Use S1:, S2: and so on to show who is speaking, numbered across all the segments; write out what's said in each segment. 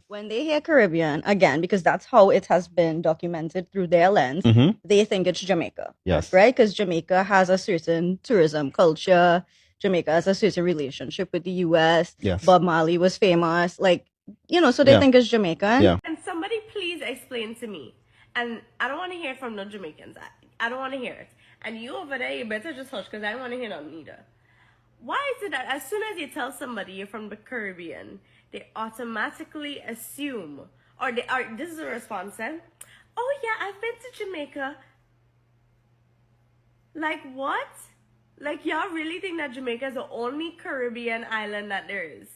S1: When they hear Caribbean, again, because that's how it has been documented through their lens, they think it's Jamaica.
S2: Yes.
S1: Right? Because Jamaica has a certain tourism culture. Jamaica has a certain relationship with the US.
S2: Yes.
S1: Bob Marley was famous. Like, so they think it's Jamaican.
S2: Yeah.
S3: Can somebody please explain to me? And I don't want to hear from no Jamaicans. I don't want to hear it. And you over there, you better just hush because I don't want to hear nothing either. Why is it that as soon as you tell somebody you're from the Caribbean, they automatically assume, or this is a response then, oh yeah, I've been to Jamaica. Like what? Like y'all really think that Jamaica is the only Caribbean island that there is?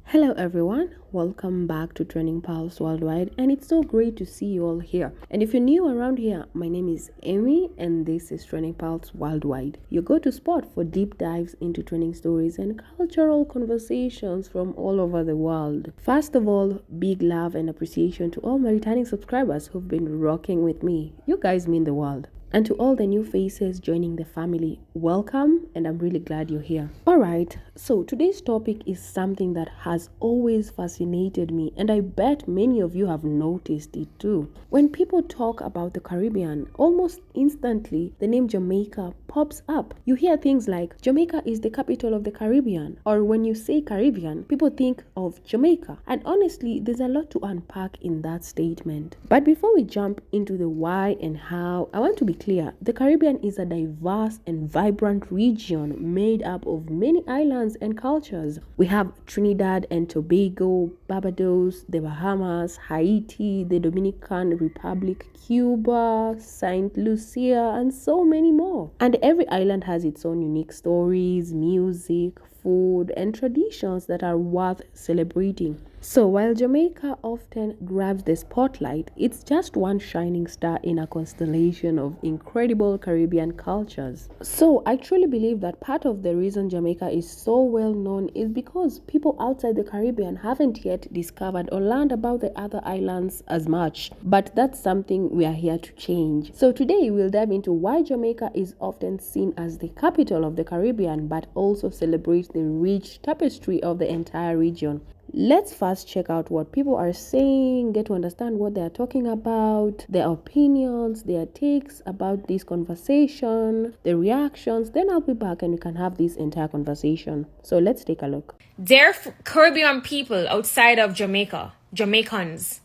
S4: Hello everyone, welcome back to Trending Pulse Worldwide, and it's so great to see you all here. And if you're new around here, my name is Amy and this is Trending Pulse Worldwide, your go-to spot for deep dives into trending stories and cultural conversations from all over the world. First of all, big love and appreciation to all my returning subscribers who've been rocking with me. You guys mean the world. And to all the new faces joining the family, welcome, and I'm really glad you're here. Alright, so today's topic is something that has always fascinated me, and I bet many of you have noticed it too. When people talk about the Caribbean, almost instantly the name Jamaica pops up. You hear things like, Jamaica is the capital of the Caribbean, or when you say Caribbean, people think of Jamaica. And honestly, there's a lot to unpack in that statement. But before we jump into the why and how, I want to be clear, the Caribbean is a diverse and vibrant region made up of many islands and cultures. We have Trinidad and Tobago, Barbados, the Bahamas, Haiti, the Dominican Republic, Cuba, Saint Lucia, and so many more. And every island has its own unique stories, music, food, and traditions that are worth celebrating. So while Jamaica often grabs the spotlight, it's just one shining star in a constellation of incredible Caribbean cultures. So I truly believe that part of the reason Jamaica is so well known is because people outside the Caribbean haven't yet discovered or learned about the other islands as much. But that's something we are here to change. So today we'll dive into why Jamaica is often seen as the capital of the Caribbean, but also celebrates the rich tapestry of the entire region. Let's first check out what people are saying, get to understand what they are talking about, their opinions, their takes about this conversation, the reactions. Then I'll be back and we can have this entire conversation. So let's take a look.
S5: They're Caribbean people outside of Jamaica, Jamaicans.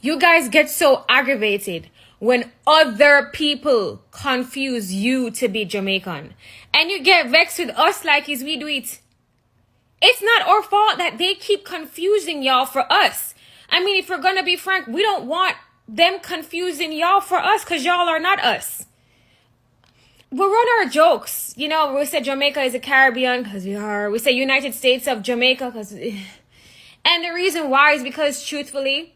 S5: You guys get so aggravated when other people confuse you to be Jamaican. And you get vexed with us like as we do it. It's not our fault that they keep confusing y'all for us. I mean, if we're going to be frank, we don't want them confusing y'all for us because y'all are not us. We run our jokes. You know, we say Jamaica is a Caribbean because we are. We say United States of Jamaica because... And the reason why is because, truthfully,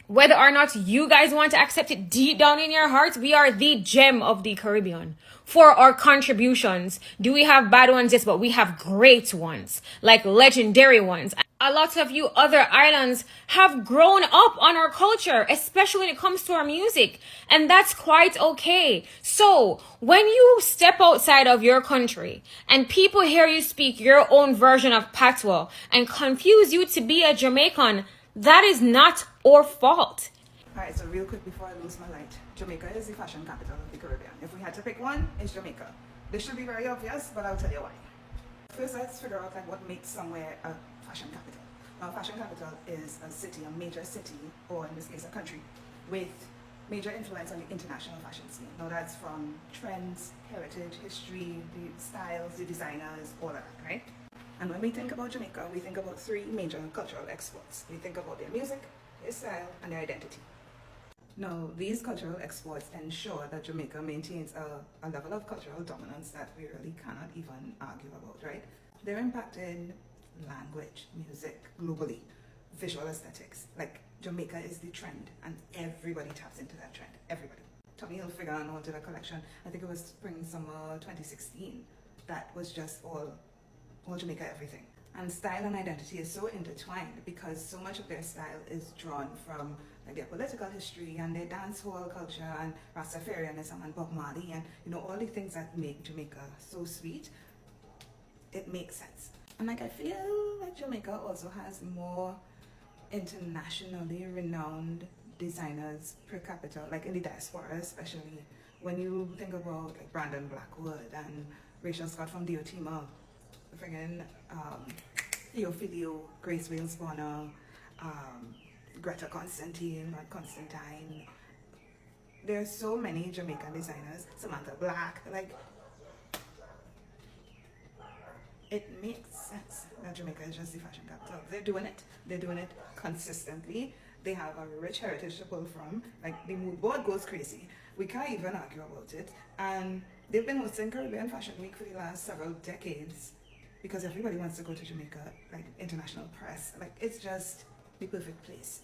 S5: whether or not you guys want to accept it deep down in your hearts, we are the gem of the Caribbean. For our contributions, do we have bad ones? Yes, but we have great ones, like legendary ones. A lot of you other islands have grown up on our culture, especially when it comes to our music, and that's quite okay. So when you step outside of your country and people hear you speak your own version of patois and confuse you to be a Jamaican, that is not our fault.
S6: Alright, so real quick before I lose my light, Jamaica is the fashion capital of the Caribbean. If we had to pick one, it's Jamaica. This should be very obvious, but I'll tell you why. First, let's figure out like what makes somewhere a fashion capital. Now, fashion capital is a city, a major city, or in this case a country, with major influence on the international fashion scene. Now that's from trends, heritage, history, the styles, the designers, all of that, right? And when we think about Jamaica, we think about three major cultural exports. We think about their music, their style, and their identity. Now, these cultural exports ensure that Jamaica maintains a level of cultural dominance that we really cannot even argue about, right? They're impacting language, music, globally, visual aesthetics. Like, Jamaica is the trend, and everybody taps into that trend. Everybody. Tommy Hilfiger did a collection, I think it was spring-summer 2016, that was just all Jamaica everything. And style and identity is so intertwined because so much of their style is drawn from like their political history and their dancehall culture and Rastafarianism and Bob Marley and all the things that make Jamaica so sweet. It makes sense. And like I feel like Jamaica also has more internationally renowned designers per capita, like in the diaspora especially. When you think about like Brandon Blackwood and Rachel Scott from Diotima, friggin' Theophilio, Grace Wales Bonner, Greta Constantine. There are so many Jamaican designers, Samantha Black, like it makes sense that Jamaica is just the fashion capital. They're doing it consistently. They have a rich heritage to pull from. Like the mood board goes crazy. We can't even argue about it. And they've been hosting Caribbean Fashion Week for the last several decades because everybody wants to go to Jamaica, like international press. Like it's just the perfect place.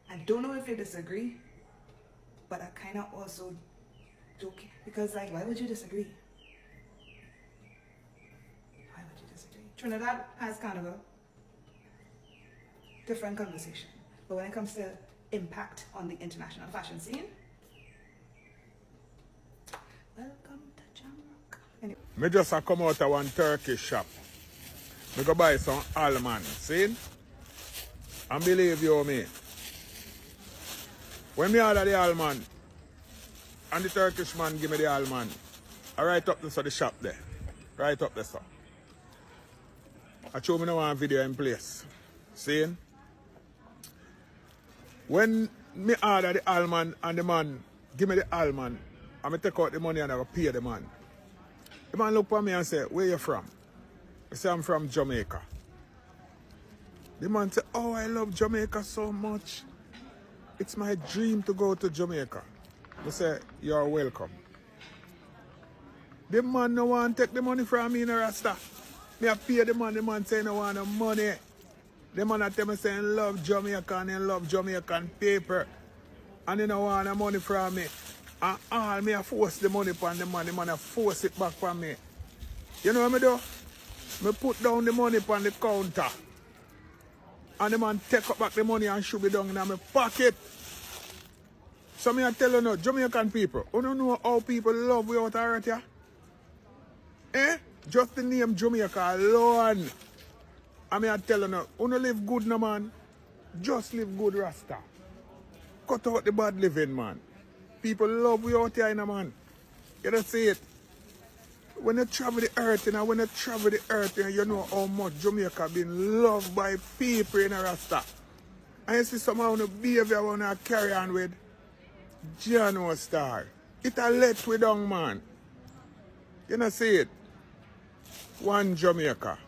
S6: I don't know if you disagree, but I kind of also do, because like, why would you disagree? Why would you disagree? Trinidad has Carnival, different conversation. But when it comes to impact on the international fashion scene, welcome to Jamrock. Anyway.
S2: Me just a come out of one Turkish shop. Me go buy some almond, see? And believe you me, when me order the almond, and the Turkish man give me the almond, I write up this on the shop there. Right up there, sir. I show me now one video in place. See? When me order the almond and the man give me the almond, and me take out the money and I go pay the man. The man look at me and say, where you from? I say, I'm from Jamaica. The man say, oh, I love Jamaica so much. It's my dream to go to Jamaica. I say, you're welcome. The man no want to take the money from me in a rasta. Me I pay the man say no want no money. The man I tell me saying love Jamaica and he love Jamaican paper. And he no want no money from me. And all me I force the money upon the man I force it back from me. You know what I do? Me put down the money upon the counter. And the man take up back the money and shoot it down in my pocket. So me I tell you now, Jamaican people, you don't know how people love without hurt ya? Eh? Just the name Jamaica alone. I mean I tell you now, you don't live good no man. Just live good Rasta. Cut out the bad living man. People love without ya, man. You don't see it. When you travel the earth, you know how much Jamaica been loved by people in a Rasta. And you see somehow the behavior I want to carry on with. Jano Star. It a let we down, man. You know see it. One Jamaica.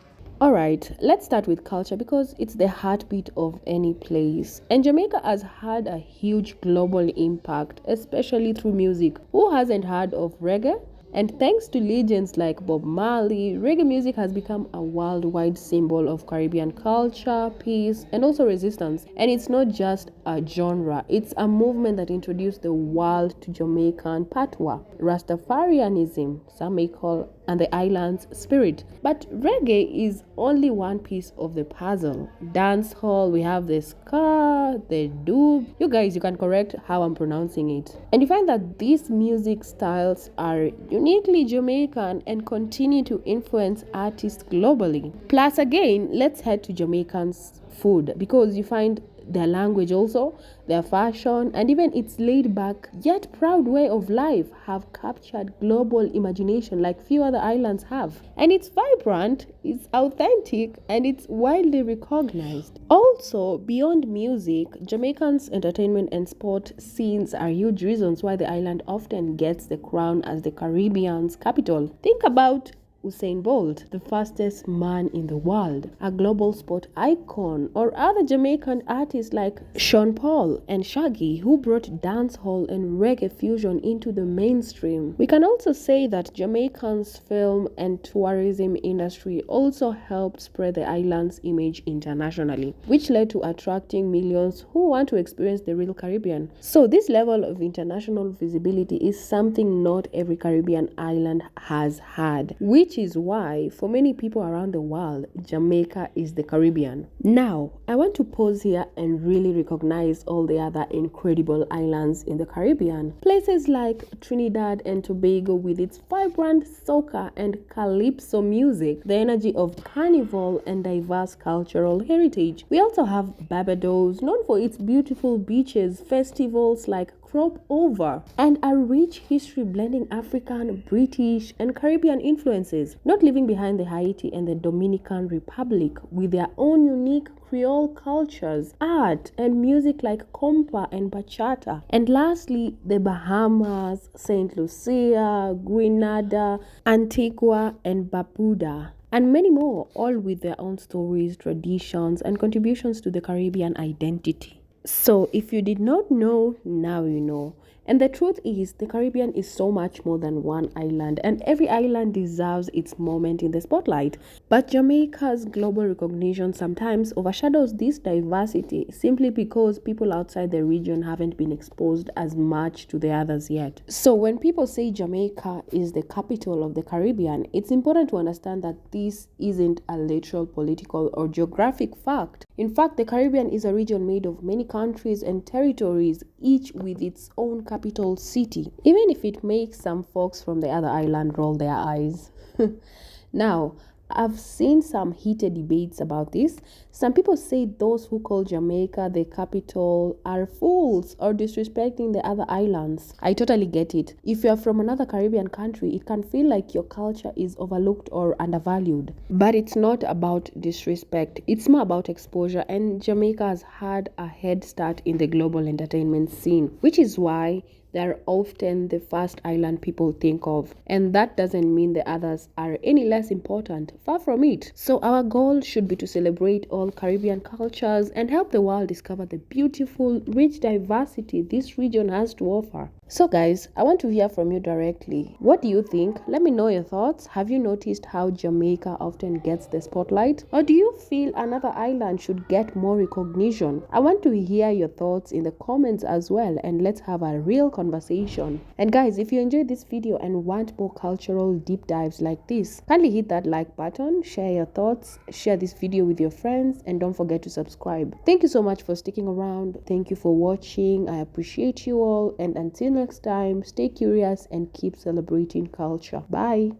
S4: Alright, let's start with culture because it's the heartbeat of any place. And Jamaica has had a huge global impact, especially through music. Who hasn't heard of reggae? And thanks to legends like Bob Marley, reggae music has become a worldwide symbol of Caribbean culture, peace, and also resistance. And it's not just a genre, it's a movement that introduced the world to Jamaican patois, Rastafarianism, some may call, and the island's spirit. But reggae is only one piece of the puzzle. Dancehall, we have the ska, the dub. You guys, you can correct how I'm pronouncing it. And you find that these music styles are uniquely Jamaican and continue to influence artists globally. Plus, again, let's head to Jamaicans' food because you find their language also, their fashion, and even its laid-back yet proud way of life have captured global imagination like few other islands have. And it's vibrant, it's authentic, and it's widely recognized. Also, beyond music, Jamaicans' entertainment and sport scenes are huge reasons why the island often gets the crown as the Caribbean's capital. Think about Usain Bolt, the fastest man in the world, a global sport icon, or other Jamaican artists like Sean Paul and Shaggy, who brought dancehall and reggae fusion into the mainstream. We can also say that Jamaican's film and tourism industry also helped spread the island's image internationally, which led to attracting millions who want to experience the real Caribbean. So this level of international visibility is something not every Caribbean island has had, which which is why for many people around the world, Jamaica is the Caribbean. Now, I want to pause here and really recognize all the other incredible islands in the Caribbean. Places like Trinidad and Tobago with its vibrant soca and calypso music, the energy of carnival and diverse cultural heritage. We also have Barbados, known for its beautiful beaches, festivals like Crop Over, and a rich history blending African, British, and Caribbean influences, not leaving behind the Haiti and the Dominican Republic with their own unique Creole cultures, art, and music like compa and bachata. And lastly, the Bahamas, St. Lucia, Grenada, Antigua, and Barbuda, and many more, all with their own stories, traditions, and contributions to the Caribbean identity. So, if you did not know, now you know. And the truth is, the Caribbean is so much more than one island, and every island deserves its moment in the spotlight. But Jamaica's global recognition sometimes overshadows this diversity simply because people outside the region haven't been exposed as much to the others yet. So, when people say Jamaica is the capital of the Caribbean, it's important to understand that this isn't a literal political or geographic fact. In fact, the Caribbean is a region made of many countries and territories, each with its own capital city, even if it makes some folks from the other island roll their eyes. Now, I've seen some heated debates about this. Some people say those who call Jamaica the capital are fools or disrespecting the other islands. I totally get it. If you're from another Caribbean country, it can feel like your culture is overlooked or undervalued. But it's not about disrespect. It's more about exposure, and Jamaica has had a head start in the global entertainment scene, which is why they're often the first island people think of. And that doesn't mean the others are any less important. Far from it. So our goal should be to celebrate all Caribbean cultures and help the world discover the beautiful, rich diversity this region has to offer. So guys, I want to hear from you directly. What do you think? Let me know your thoughts. Have you noticed how Jamaica often gets the spotlight? Or do you feel another island should get more recognition? I want to hear your thoughts in the comments as well, and let's have a real conversation. And guys, if you enjoyed this video and want more cultural deep dives like this, kindly hit that like button, share your thoughts, share this video with your friends, and don't forget to subscribe. Thank you so much for sticking around. Thank you for watching. I appreciate you all, and until next time, stay curious and keep celebrating culture. Bye.